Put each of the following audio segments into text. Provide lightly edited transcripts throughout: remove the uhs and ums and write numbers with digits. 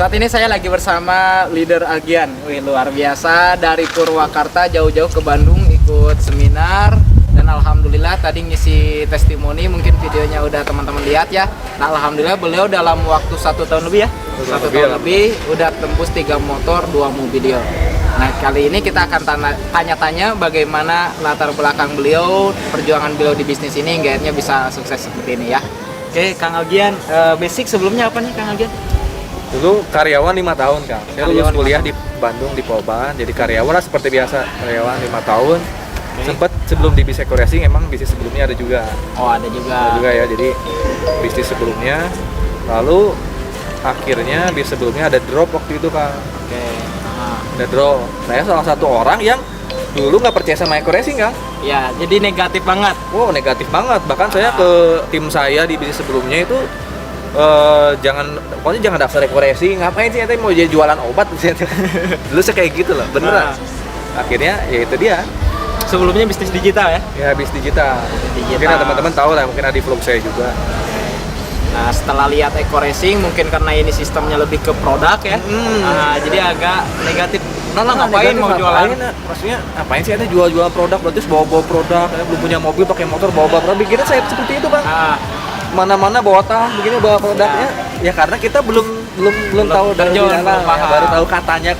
Saat ini saya lagi bersama leader Agian. Wih, luar biasa, dari Purwakarta jauh-jauh ke Bandung ikut seminar. Dan alhamdulillah tadi ngisi testimoni, mungkin videonya udah teman-teman lihat ya. Nah alhamdulillah beliau dalam waktu 1 tahun lebih ya, 1 tahun lebih udah tembus 3 motor, 2 mobil. Nah kali ini kita akan tanya-tanya bagaimana latar belakang beliau, perjuangan beliau di bisnis ini hingga akhirnya bisa sukses seperti ini ya. Oke Kang Agian, basic sebelumnya apa nih Kang Agian? Dulu karyawan 5 tahun Kang. Saya lulus kuliah di Bandung di Polban, jadi karyawan lah seperti biasa, karyawan 5 tahun. Sempat sebelum di bisnis racing emang bisnis sebelumnya ada juga. Oh ada juga. Ada juga ya, jadi bisnis sebelumnya. Lalu akhirnya bisnis sebelumnya ada drop waktu itu Kang. Oke. Ada drop. Saya salah satu orang yang dulu nggak percaya sama eco racing Kang. Ya, jadi negatif banget. Wow, negatif banget. Bahkan saya ke tim saya di bisnis sebelumnya itu pokoknya jangan daftar eco racing. Ngapain sih? Mau jadi jualan obat sih. Dulu saya kayak gitu loh, beneran. Akhirnya ya itu dia. Sebelumnya bisnis digital ya? Ya, bisnis digital. Mungkin teman-teman tahu lah, mungkin ada di vlog saya juga. Nah, setelah lihat eco racing, mungkin karena ini sistemnya lebih ke produk ya. Nah, jadi agak negatif. Nah, ngapain mau jualan? Maksudnya ngapain sih ada jual-jual produk, terus bawa-bawa produk, belum punya mobil pakai motor bawa-bawa produk. Bikinnya saya seperti itu, Bang. Mana-mana bawa tas begini bawa produknya. Ya karena kita belum tahu dari dalam, baru tahu katanya.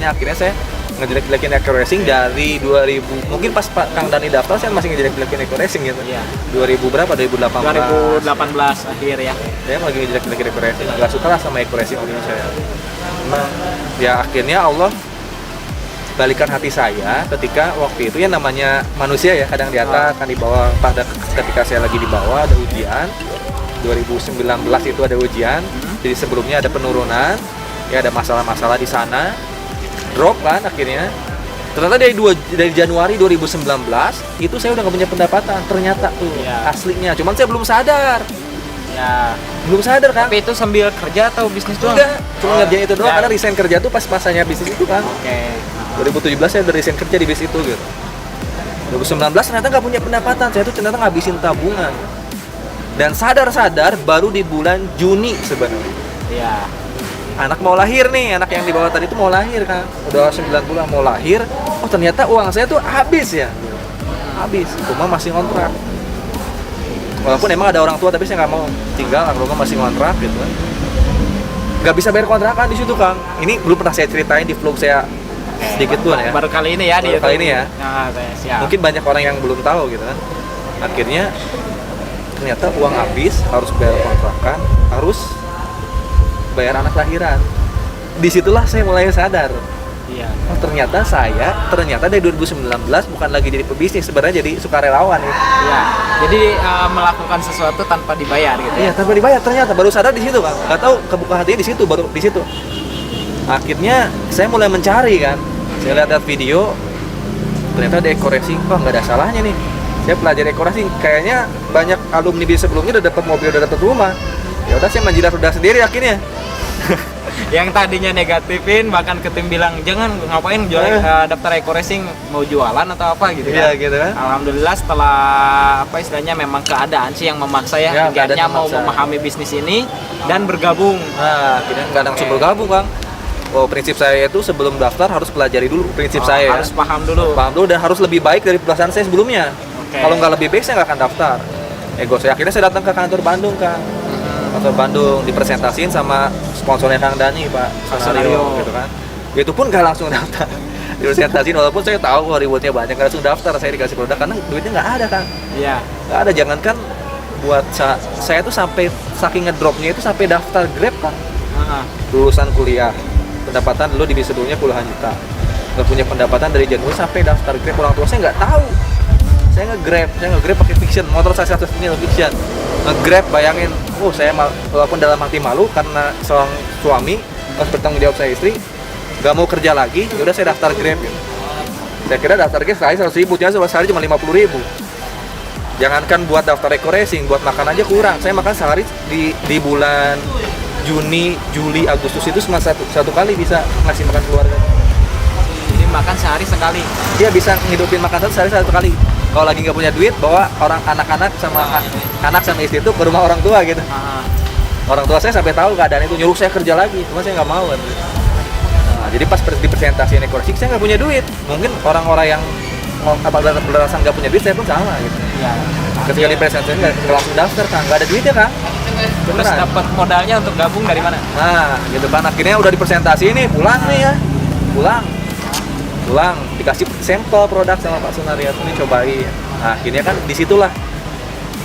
Akhirnya saya ngejelek-jelekin eco racing dari 2000. Mungkin pas Pak Kang Dani daftar saya masih ngejelek-jelekin eco racing gitu. Iya. 2000 berapa? 2018 akhir ya. Saya lagi ngejelek-jelekin eco racing. Enggak suka lah sama eco racing waktu saya. Nah, ya akhirnya Allah balikan hati saya ketika waktu itu ya namanya manusia ya, kadang di atas kan di bawah. Pada ketika saya lagi di bawah ada ujian. 2019 itu ada ujian. Jadi sebelumnya ada penurunan, ya ada masalah-masalah di sana. Drop kan akhirnya. Ternyata dari Januari 2019 itu saya udah nggak punya pendapatan ternyata tuh aslinya. Cuman saya belum sadar. Ya. Belum sadar kan? Tapi itu sambil kerja atau bisnis doang? Enggak, cuma ngerjain itu doang karena resign kerja tuh pas masanya bisnis itu kan. Oke. 2017 saya udah resign kerja di bisnis itu gitu. 2019 ternyata nggak punya pendapatan. Saya tuh ternyata ngabisin tabungan. Dan sadar-sadar baru di bulan Juni sebenarnya. Iya. Anak mau lahir nih, anak yang di bawah tadi itu mau lahir kan. Udah 9 bulan mau lahir. Oh ternyata uang saya tuh habis ya. Habis, rumah masih ngontrak. Walaupun emang ada orang tua tapi saya nggak mau tinggal, rumah masih ngontrak gitu kan. Nggak bisa bayar kontrakan di situ Kang. Ini belum pernah saya ceritain di vlog saya sedikit pun ya. Baru kali ini ya di YouTube. Kali ini ya. Nah, siap. Mungkin banyak orang yang belum tahu gitu kan. Akhirnya ternyata uang habis, harus bayar kontrakan, harus bayar anak lahiran. Disitulah saya mulai sadar. Iya. Oh ternyata dari 2019 bukan lagi jadi pebisnis, sebenarnya jadi sukarelawan ya. Iya. Jadi melakukan sesuatu tanpa dibayar gitu. Iya, tanpa dibayar ternyata baru sadar di situ kan. Enggak tahu kebuka hatinya di situ, baru di situ. Akhirnya saya mulai mencari kan. Saya lihat video ternyata ada eco racing, wah nggak ada salahnya nih. Saya pelajari eco racing, kayaknya banyak alumni di sebelumnya udah dapat mobil, udah dapat rumah. Ya udah saya menjilat roda sendiri akhirnya. Yang tadinya negatifin bahkan ke tim bilang jangan ngapain jual daftar eco racing, mau jualan atau apa gitu kan. Iya gitu kan. Alhamdulillah setelah apa istilahnya memang keadaan sih yang memaksa ya, akhirnya mau memahami bisnis ini dan bergabung. Nah, akhirnya nggak langsung bergabung Bang. Oh, prinsip saya itu sebelum daftar harus pelajari dulu prinsip saya. Harus paham dulu Dan harus lebih baik dari perasaan saya sebelumnya. Kalau nggak lebih baik saya nggak akan daftar. Ego saya akhirnya saya datang ke kantor Bandung Kang. Kantor Bandung dipresentasiin sama sponsornya Kang Dani Pak Sonario gitu kan. Itu pun nggak langsung daftar. Dipresentasiin walaupun saya tahu rewardnya banyak, nggak langsung daftar. Saya dikasih produk karena duitnya nggak ada Kang. Iya. Nggak ada, jangankan buat saya tuh sampai saking ngedropnya itu sampai daftar Grab Kang. Lulusan kuliah, pendapatan dulu di sebelumnya puluhan juta. Nggak punya pendapatan dari Januari sampai daftar Grab, orang tua saya nggak tahu. Saya nge-grab pakai fiction, motor saya satu-satunya fiction. Nge-grab, bayangin, saya walaupun dalam hati malu karena seorang suami harus bertanggung jawab saya istri, nggak mau kerja lagi, yaudah saya daftar Grab gitu. Saya kira daftar Grab sehari 100.000, ternyata sehari cuma 50.000. Jangankan buat daftar eco racing, buat makan aja kurang. Saya makan sehari di bulan Juni, Juli, Agustus itu cuma satu kali bisa ngasih makan keluarga. Jadi makan sehari sekali? Dia bisa ngidupin makan sehari satu kali. Kalau lagi nggak punya duit, bawa anak-anak sama istri itu ke rumah orang tua gitu. Orang tua saya sampai tahu keadaan itu, nyuruh saya kerja lagi, cuma saya nggak mau kan. Nah, jadi pas di presentasi dekorasi saya nggak punya duit. Mungkin orang-orang yang beralasan nggak punya duit, saya pun sama gitu. Ya. Ketika di presentasi nggak langsung daftar kan, nggak ada duitnya kan. Terus dapat modalnya untuk gabung dari mana? Nah, gitu kan. Akhirnya udah di presentasi ini, pulang nih ya, pulang dikasih sampel produk sama Pak Sunaryanto nih, cobain. Nah, akhirnya kan disitulah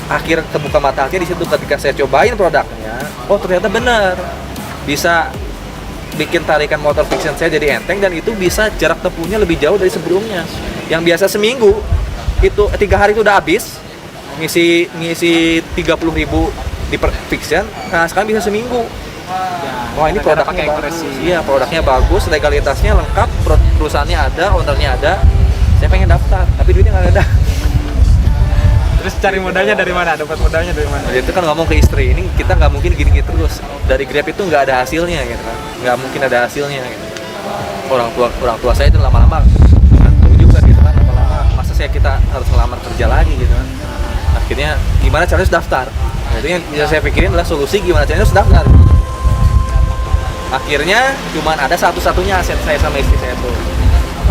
akhir kebuka mata hati di situ ketika saya cobain produknya. Oh, ternyata benar bisa bikin tarikan motor friction saya jadi enteng, dan itu bisa jarak tempuhnya lebih jauh dari sebelumnya. Yang biasa seminggu itu 3 hari itu udah habis ngisi 30.000 di friction. Nah, sekarang bisa seminggu. Ya, Wah, ini gara-gara produknya pakai bagus. kursi. Iya, produknya bagus, legalitasnya lengkap, perusahaannya ada, ownernya ada. Saya pengen daftar, tapi duitnya nggak ada. Terus cari modalnya dari mana? Dapat modalnya dari mana? Dia itu kan ngomong ke istri, ini kita nggak mungkin gini-gini terus. Dari Grab itu nggak ada hasilnya gitu kan, nggak mungkin ada hasilnya gitu. Orang tua saya itu lama-lama kan tahu juga gitu kan, lama-lama masa kita harus ngelamar kerja lagi gitu kan. Akhirnya gimana caranya harus daftar. Nah, itu yang bisa saya pikirin adalah solusi gimana caranya harus daftar. Akhirnya cuman ada satu-satunya aset saya sama istri saya tuh,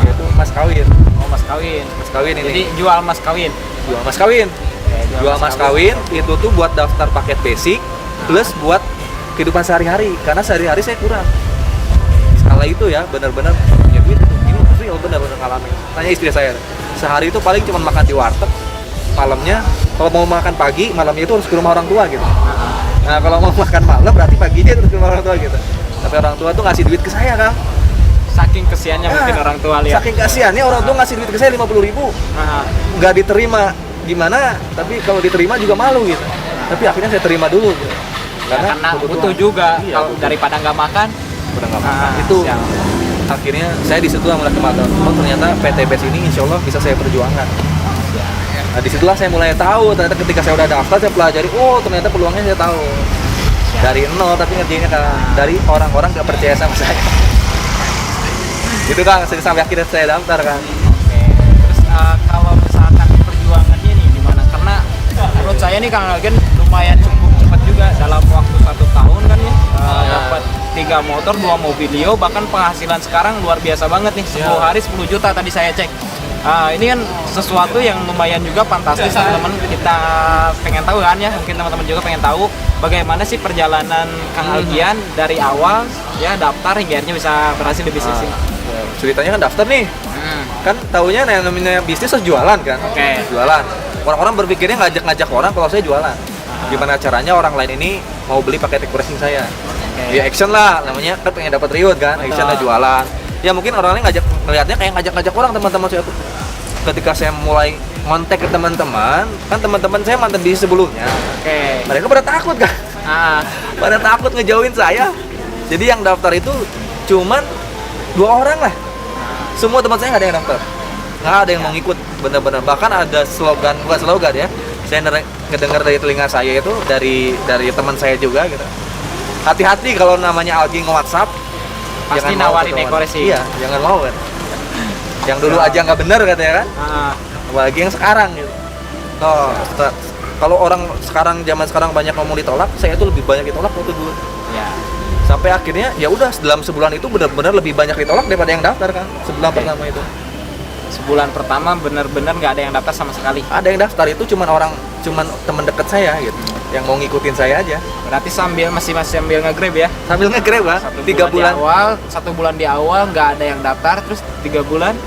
yaitu mas kawin. Oh, mas kawin. Mas kawin ini. Jadi jual mas kawin. Jual mas kawin. Jual mas kawin itu tuh buat daftar paket basic plus buat kehidupan sehari-hari, karena sehari-hari saya kurang. Skala itu ya benar-benar punya duit itu. Ini real benar-benar ngalamin. Tanya istri saya. Sehari itu paling cuma makan di warteg. Malamnya kalau mau makan pagi, malamnya itu harus ke rumah orang tua gitu. Nah, kalau mau makan malam berarti paginya harus ke rumah orang tua gitu. Tapi orang tua tuh ngasih duit ke saya, Kang. Saking kesiannya mungkin orang tua lihat. Saking kasihannya orang tua ngasih duit ke saya 50.000. Nggak diterima gimana, tapi kalau diterima juga malu gitu. Tapi akhirnya saya terima dulu gitu. Karena butuh juga. Iya, Kalau daripada nggak makan, udah nggak makan. Itu siap. akhirnya saya di situ mulai kemana. Oh, ternyata PTBS ini insya Allah bisa saya perjuangkan. Nah, disitulah saya mulai tahu. Ternyata ketika saya udah daftar, saya pelajari. Oh, ternyata peluangnya saya tahu. Dari nol, tapi ngerjainnya dari orang-orang nggak percaya sama saya. Itu kan sampai akhirnya saya daftar kan. Oke. Terus kalau misalkan perjuangannya nih gimana? Karena menurut saya nih Kang Algen lumayan cukup cepat juga dalam waktu 1 tahun kan ya. Dapat 3 motor, 2 mobilio, bahkan penghasilan sekarang luar biasa banget nih. 10 hari 10 juta tadi saya cek. Ini kan sesuatu yang lumayan juga fantastis, teman-teman. Kita pengen tahu kan ya, mungkin teman-teman juga pengen tahu bagaimana sih perjalanan Kang Algian dari awal ya daftar hingga akhirnya bisa berhasil di bisnis ini. Ceritanya kan daftar nih, kan taunya yang namanya bisnis harus jualan kan. Oke. Jualan. Orang-orang berpikirnya ngajak-ngajak orang kalau saya jualan. Gimana caranya orang lain ini mau beli pakai tech racing saya? Ya action lah, namanya kan pengen dapat reward kan, actionnya jualan. Ya mungkin orang lain ngelihatnya kayak ngajak-ngajak orang, teman-teman saya tuh. Ketika saya mulai kontak ke teman-teman, kan teman-teman saya mantan bisnis sebelumnya. Oke. Mereka pada takut kan? Pada takut ngejauhin saya. Jadi yang daftar itu cuman 2 orang lah. Semua teman saya nggak ada yang daftar, nggak ada yang mau ngikut bener-bener. Bahkan ada slogan, bukan slogan ya, saya ngedengar dari telinga saya itu dari teman saya juga gitu. Hati-hati kalau namanya Algi nge-WhatsApp, pasti nawarin dekorasi. Iya, jangan mau kan. Yang dulu aja nggak bener katanya kan. Apalagi yang sekarang gitu. Kalau orang sekarang, zaman sekarang banyak ngomong ditolak, saya itu lebih banyak ditolak waktu dulu. Ya. Sampai akhirnya ya udah dalam sebulan itu benar-benar lebih banyak ditolak daripada yang daftar kan. Sebulan pertama itu. Sebulan pertama benar-benar nggak ada yang daftar sama sekali. Ada yang daftar itu cuman teman dekat saya gitu, yang mau ngikutin saya aja. Berarti masih sambil nge-grab ya? Sambil nge-grab kan? 3 bulan. 1 bulan di awal nggak ada yang daftar, terus 3 bulan?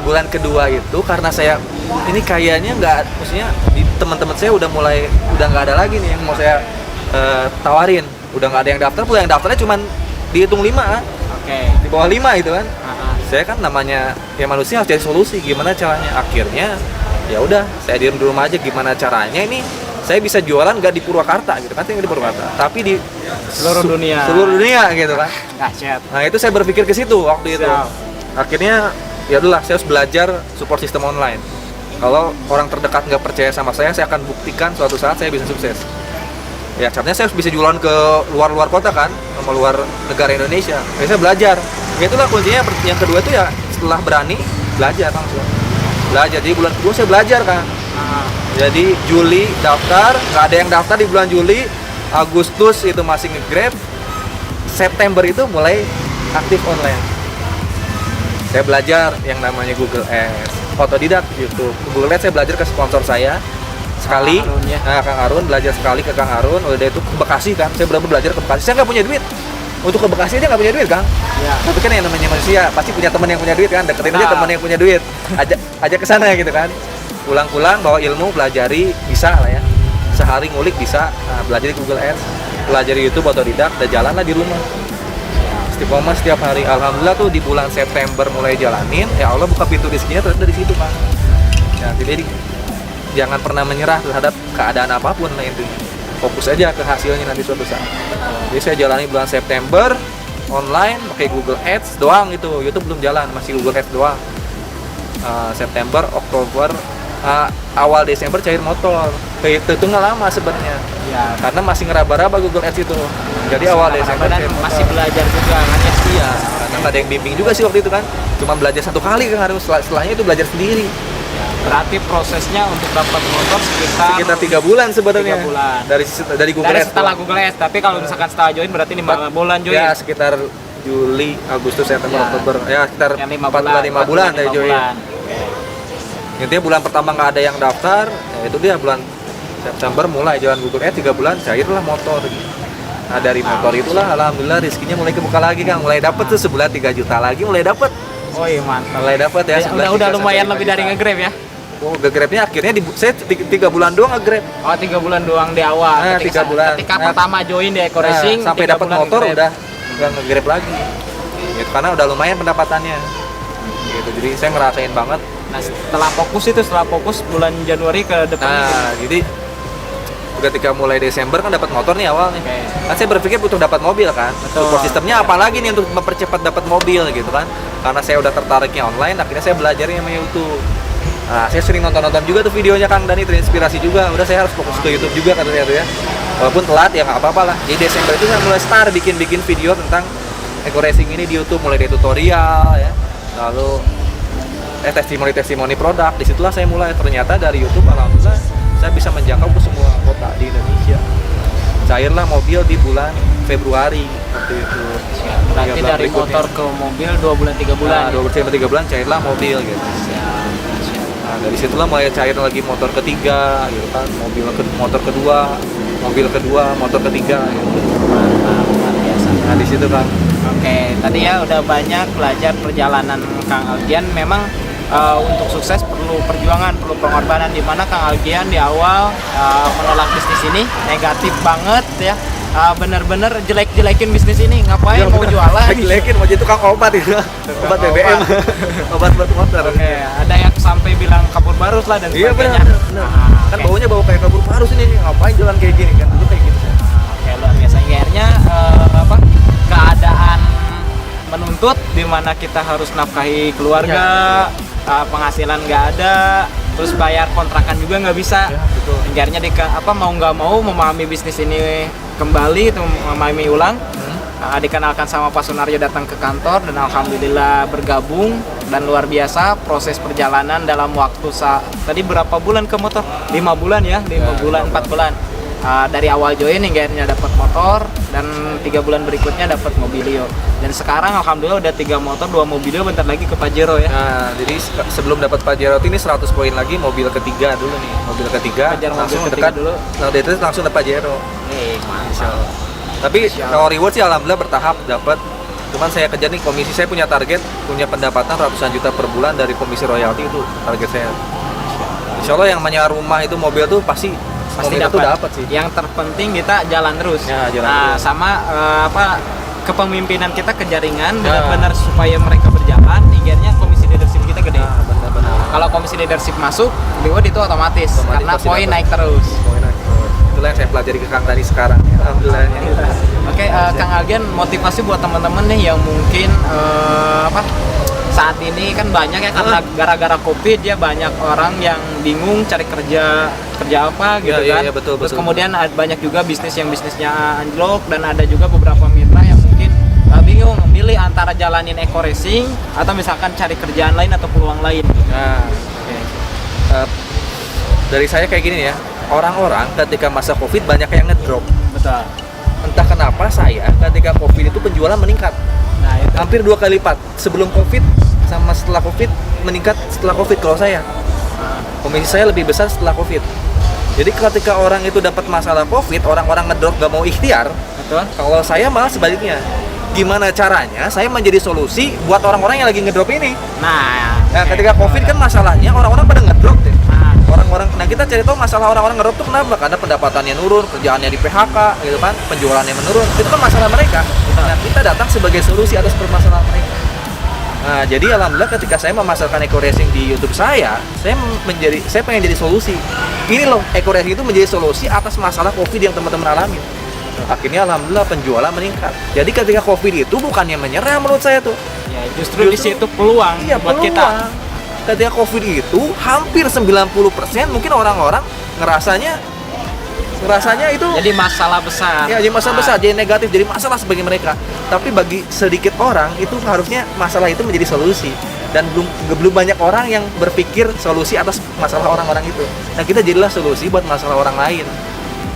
Bulan kedua itu karena saya ini kayaknya nggak, maksudnya teman-teman saya udah nggak ada lagi nih yang mau saya tawarin. Udah nggak ada yang daftar, pula yang daftarnya cuman dihitung 5 kan? Oke. Di bawah 5 itu kan? Saya kan namanya ya manusia harus cari solusi, gimana caranya. Akhirnya ya udah saya diem di rumah aja, gimana caranya ini saya bisa jualan nggak di Purwakarta gitu kan, tinggal di Purwakarta, tapi di seluruh dunia gitu kan. Dahsyat. Nah itu saya berpikir ke situ waktu itu. Akhirnya ya udahlah, saya harus belajar support sistem online. Kalau orang terdekat nggak percaya sama saya akan buktikan suatu saat saya bisa sukses. Ya caranya saya harus bisa jualan ke luar kota kan, sama luar negara Indonesia. Ya, saya belajar. Ya itulah kuncinya. Yang kedua itu ya setelah berani belajar langsung. Belajar. Jadi bulan kedua saya belajar kan. Jadi Juli daftar, nggak ada yang daftar di bulan Juli. Agustus itu masih nge-Grab, September itu mulai aktif online. Saya belajar yang namanya Google Ads, otodidak YouTube. Google Ads saya belajar ke sponsor saya sekali, Kang Arun, ya. Kang Arun, belajar sekali ke Kang Arun. Udah itu ke Bekasi kan, saya benar-benar belajar ke Bekasi. Saya nggak punya duit, untuk ke Bekasi aja nggak punya duit Kang. Ya. Tapi kan yang namanya manusia pasti punya teman yang punya duit kan, deketin aja Nah. teman yang punya duit, ajak ke sana gitu kan. Pulang-pulang bawa ilmu, pelajari, bisa lah ya. Sehari ngulik bisa, belajar di Google Ads, belajar di YouTube otodidak, dan jalan lah di rumah. Istiqomah setiap hari. Alhamdulillah tuh di bulan September mulai jalanin, ya Allah buka pintu rezekinya terus dari situ Kang. Ya, jadi jangan pernah menyerah terhadap keadaan apapun lah intinya. Fokus aja ke hasilnya nanti suatu saat. Jadi saya jalani bulan September online pakai Google Ads doang gitu. YouTube belum jalan, masih Google Ads doang. September, Oktober, awal Desember cair motor. Kayak itu nggak lama sebenarnya. Ya. Karena masih ngeraba-raba Google Ads itu. Jadi awal Desember dan cair motor. masih belajar juga kan ya. Iya, karena nggak ada yang bimbing juga sih waktu itu kan. Cuma belajar satu kali kan, harus setelahnya itu belajar sendiri. Berarti prosesnya untuk dapat motor sekitar 3 bulan sebenarnya. 3 bulan. Dari Google dari Ads. setelah Google Ads, tapi kalau misalkan setelah join berarti 5 bulan join. Ya sekitar Juli, Agustus, September, Ya. Oktober. Ya sekitar Yang 5 bulan dari join. bulan. Intinya bulan pertama nggak ada yang daftar, ya itu dia bulan September mulai jalan Google Ads, 3 bulan cairlah motor. Nah dari motor itulah alhamdulillah rezekinya mulai kebuka lagi Kang. Mulai dapet tuh sebulan 3 juta lagi mulai dapet. Oh iya mantap. Mulai dapet ya. Udah lumayan lebih dari nge-Grab ya. Oh, nge-Grabnya akhirnya saya 3 bulan doang nge-Grab. Oh 3 bulan doang di awal. Nah, 3 bulan. Ketika pertama join di Eco Racing, sampai 3 dapat bulan motor nge-Grab. udah nggak nge-Grab lagi. Gitu, karena udah lumayan pendapatannya. Gitu, jadi saya ngerasain banget. Nah setelah fokus bulan Januari ke depan. Nah, jadi ketika mulai Desember kan dapat motor nih awal nih. Oke. Kan saya berpikir butuh dapat mobil kan. Betul. Support sistemnya apa lagi nih untuk mempercepat dapat mobil gitu kan. Karena saya udah tertariknya online, akhirnya saya belajarnya sama YouTube. Nah, saya sering nonton juga tuh videonya Kang Dani, terinspirasi juga. Udah saya harus fokus ke YouTube juga katanya tuh ya. Walaupun telat ya nggak apa-apa lah. Jadi Desember itu saya mulai start bikin video tentang Eco Racing ini di YouTube, mulai dari tutorial ya. Lalu testimoni produk. Disitulah saya mulai, ternyata dari YouTube alhamdulillah saya bisa menjangkau ke semua kota di Indonesia. Cairlah mobil di bulan Februari waktu itu. Berarti 3 bulan dari berikutnya. motor ke mobil 2 bulan 3 bulan. Nah, 3 bulan cairlah mobil gitu. Siap. Nah, dari situlah mulai cair lagi motor ketiga gitu kan, motor kedua, motor ketiga gitu. Mantap, luar biasa. Nah, di situ Kang. Oke, tadi ya udah banyak belajar perjalanan Kang Algian. Memang untuk sukses perlu perjuangan, perlu pengorbanan, di mana Kang Algian di awal menolak bisnis ini negatif banget ya. Bener-bener jelek-jelekin bisnis ini, ngapain mau jualan? Jelek-jelekin mau jadi tukang obat itu. Obat BBM. Obat buat motor. Oke, ada yang sampai bilang kabur barus lah dan Iya sebagainya. benar. Kan Oke. baunya bau kayak kabur parus ini nih. Ngapain jalan kayak gini kan? Dulu kayak gitu. Oke, luar biasa. Akhirnya keadaan menuntut di mana kita harus nafkahi keluarga, penghasilan nggak ada, terus bayar kontrakan juga nggak bisa. Ya, betul. Akhirnya mau nggak mau memahami bisnis ini kembali, atau memahami ulang. Dikenalkan sama Pak Sunaryo, datang ke kantor dan alhamdulillah bergabung, dan luar biasa proses perjalanan dalam waktu tadi berapa bulan ke motor? 5 bulan ya, 5 bulan, 4 bulan. Dari awal join hingga akhirnya dapat motor, dan 3 bulan berikutnya dapat Mobilio. Dan sekarang alhamdulillah udah 3 motor, 2 Mobilio, bentar lagi ke Pajero ya. Nah, jadi sebelum dapat Pajero ini 100 poin lagi mobil ketiga dulu nih. Mobil ketiga Kejar mobil langsung ketiga dekat dulu. Nah, dari itu langsung dapat Pajero. Mantap. Tapi kalau reward sih alhamdulillah bertahap dapat. Cuman saya kejar nih komisi, saya punya target, punya pendapatan ratusan juta per bulan dari komisi royalti, itu target saya. Insya Allah yang namanya rumah itu mobil tuh pasti mobil itu dapat sih. Yang terpenting kita jalan terus. Ya, jalan terus. Sama kepemimpinan kita ke jaringan benar-benar supaya mereka berjalan. Hingga komisi leadership kita gede. Benar-benar. Kalau komisi leadership masuk, reward itu otomatis karena pasti poin dapat. naik terus. Itulah yang saya pelajari ke Kang Dani sekarang. Alhamdulillah. Oke, Kang Algian, motivasi buat teman-teman nih yang mungkin saat ini kan banyak ya, karena gara-gara Covid ya, banyak orang yang bingung cari kerja apa gitu Iya, kan. iya, betul, Terus betul. kemudian banyak juga bisnis yang bisnisnya anjlok, dan ada juga beberapa mitra yang mungkin bingung milih antara jalanin Eco Racing atau misalkan cari kerjaan lain atau peluang lain. Nah, dari saya kayak gini ya, orang-orang ketika masa Covid banyak yang ngedrop. betul. Entah kenapa saya ketika COVID itu penjualan meningkat. Nah, itu. Hampir 2 kali lipat. Sebelum COVID sama setelah COVID meningkat setelah COVID kalau saya. Komisi saya lebih besar setelah COVID. Jadi ketika orang itu dapat masalah COVID, orang-orang ngedrop gak mau ikhtiar. Betul. Kalau saya malah sebaliknya. Gimana caranya saya menjadi solusi buat orang-orang yang lagi ngedrop ini. Nah, Ketika COVID kan masalahnya orang-orang pada ngedrop deh. Nah, Nah kita cari tahu masalah orang-orang ngedrop tuh kenapa? Karena pendapatannya nurun, kerjaannya di PHK, gitu kan, penjualannya menurun. Itu kan masalah mereka. Nah kita datang sebagai solusi atas permasalahan mereka. Nah jadi alhamdulillah ketika saya memasarkan eco racing di YouTube saya pengen jadi solusi. Ini loh, eco racing itu menjadi solusi atas masalah COVID yang teman-teman alami. Akhirnya alhamdulillah penjualan meningkat. Jadi ketika COVID itu bukannya menyerah menurut saya tuh. ya justru di situ peluang Iya, buat peluang. kita. Ketika COVID itu hampir 90% mungkin orang-orang ngerasanya itu Jadi masalah besar. ya jadi masalah besar, jadi negatif, jadi masalah bagi mereka. Tapi bagi sedikit orang itu harusnya masalah itu menjadi solusi, dan belum banyak orang yang berpikir solusi atas masalah orang-orang itu. Nah kita jadilah solusi buat masalah orang lain.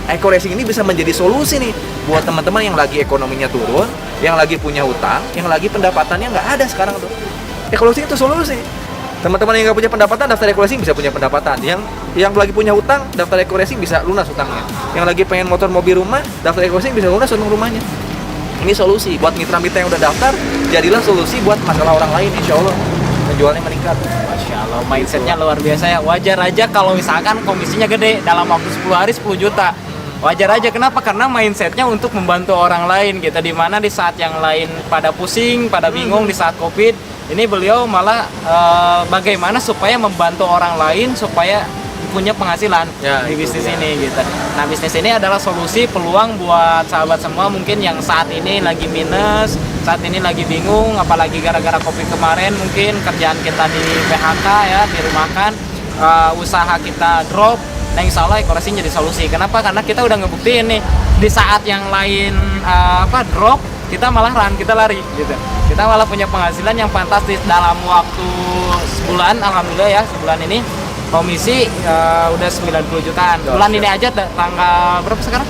Eco racing ini bisa menjadi solusi nih buat teman-teman yang lagi ekonominya turun, yang lagi punya hutang, yang lagi pendapatannya nggak ada sekarang tuh. Eco racing itu solusi. Teman-teman yang nggak punya pendapatan, daftar eco racing bisa punya pendapatan. Yang lagi punya hutang, daftar eco racing bisa lunas hutangnya. Yang lagi pengen motor, mobil, rumah, daftar eco racing bisa lunas utang rumahnya. Ini solusi buat mitra-mitra yang udah daftar, jadilah solusi buat masalah orang lain. Insya Allah penjualannya meningkat. Masya Allah, mindsetnya luar biasa ya. Wajar aja kalau misalkan komisinya gede, dalam waktu 10 hari 10 juta. Wajar aja, kenapa? Karena mindsetnya untuk membantu orang lain gitu. Dimana di saat yang lain pada pusing, pada bingung di saat COVID, ini beliau malah bagaimana supaya membantu orang lain supaya punya penghasilan Ya, di itu bisnis dia. ini gitu. Nah, bisnis ini adalah solusi peluang buat sahabat semua mungkin yang saat ini lagi minus, saat ini lagi bingung, apalagi gara-gara COVID kemarin mungkin kerjaan kita di PHK ya, dirumahkan, usaha kita drop. Nah, insya Allah eco racing jadi solusi. Kenapa? Karena kita udah ngebuktiin nih di saat yang lain drop, kita malah run, kita lari gitu. Kita malah punya penghasilan yang fantastis dalam waktu sebulan. Alhamdulillah ya, sebulan ini komisi udah 90 jutaan. Bulan ini aja tanggal berapa sekarang?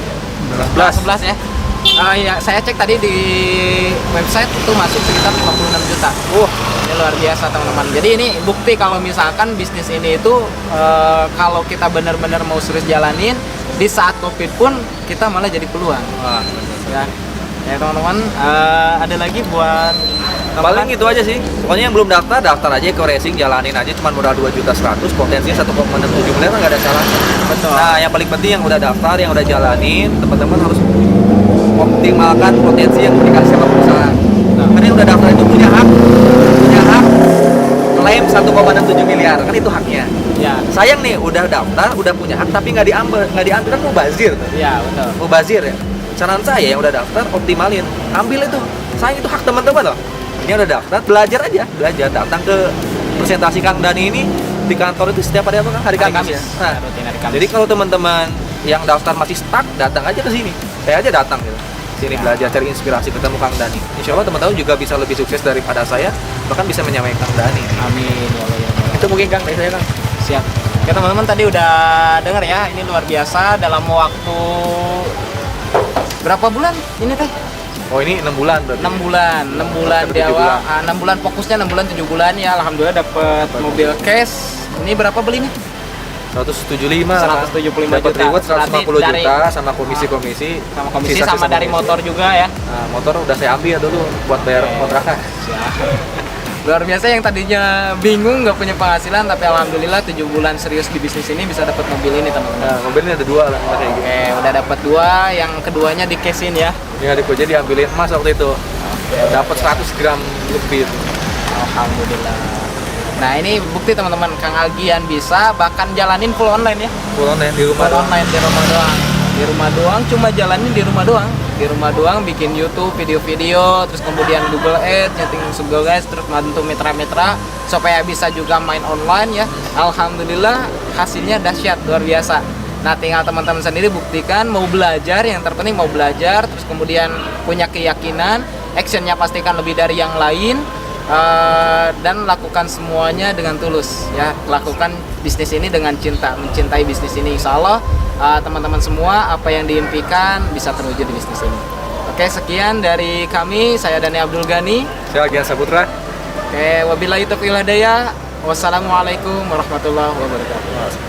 11 ya. Ya, saya cek tadi di website itu masuk sekitar 56 juta. Ini luar biasa teman-teman. Jadi ini bukti kalau misalkan bisnis ini itu kalau kita benar-benar mau serius jalanin, di saat COVID pun kita malah jadi peluang. Wah, Ya teman-teman, ada lagi buat paling itu aja sih. Pokoknya yang belum daftar, daftar aja eco racing, jalanin aja, cuma modal 2.100.000, potensinya 1,67 miliar nggak ada salahnya. Betul. Nah, yang paling penting yang udah daftar, yang udah jalanin, teman-teman harus optimalkan potensi yang dikasih sama perusahaan. Karena yang udah daftar itu punya hak klaim 1,67 miliar, kan itu haknya. Ya, Sayang nih, udah daftar, udah punya hak, tapi nggak diambil kan mubazir tuh. ya betul. Mubazir ya. Saran saya yang udah daftar, optimalin, ambil itu. Sayang itu hak teman-teman loh. Ini udah daftar, belajar datang ke presentasi Kang Dani ini di kantor itu setiap hari apa Kang? Hari Kamis ya. Nah, Rutin hari Kamis. jadi kalau teman-teman yang daftar masih stuck, datang aja ke sini. Saya aja datang gitu. Sini belajar, cari inspirasi, ketemu Kang Dani. Insya Allah teman-teman juga bisa lebih sukses daripada saya, bahkan bisa menyamai Kang Dani. Amin ya Allah, ya Allah. Itu mungkin Kang dari saya Kang. Siap. Oke teman-teman, tadi udah dengar ya, ini luar biasa dalam waktu berapa bulan ini teh? Oh ini 6 bulan berarti. 6 bulan, 6 bulan Sampai di 7 awal, bulan. 6 bulan fokusnya 6 bulan 7 bulan ya, alhamdulillah dapat mobil cash. Ini berapa belinya? 175 175 dapat juta. reward 150 Berarti juta sama komisi-komisi. Sama komisi Sisa sama dari komisi. motor juga ya. Nah, motor udah saya ambil dulu buat bayar kontrakan. Luar biasa, yang tadinya bingung nggak punya penghasilan, tapi alhamdulillah 7 bulan serius di bisnis ini bisa dapat mobil ini teman-teman. Nah, mobilnya ada 2 lah kayak gitu. Oke, udah dapat 2, yang keduanya di cashin ya. Ini adikku aja diambilin emas waktu itu. Dapat 100 gram lebih. Alhamdulillah. Nah, ini bukti teman-teman, Kang Algian bisa bahkan jalanin full online ya. Full online di rumah Full doang. online di rumah doang. Di rumah doang, cuma jalanin di rumah doang. Di rumah doang bikin YouTube, video-video, terus kemudian Google Ads, nyeting Google Ads, terus bantu mitra-mitra supaya bisa juga main online ya. Alhamdulillah hasilnya dahsyat, luar biasa. Nah, tinggal teman-teman sendiri buktikan, mau belajar, yang terpenting mau belajar, terus kemudian punya keyakinan, actionnya pastikan lebih dari yang lain. dan lakukan semuanya dengan tulus ya. Lakukan bisnis ini dengan cinta, mencintai bisnis ini. Insya Allah teman-teman semua apa yang diimpikan bisa terwujud di bisnis ini. Oke, sekian dari kami. Saya Dani Abdul Ghani. Saya Gian Saputra. Oke, wabillahi taufiq wal hidayah. Wassalamualaikum warahmatullahi wabarakatuh.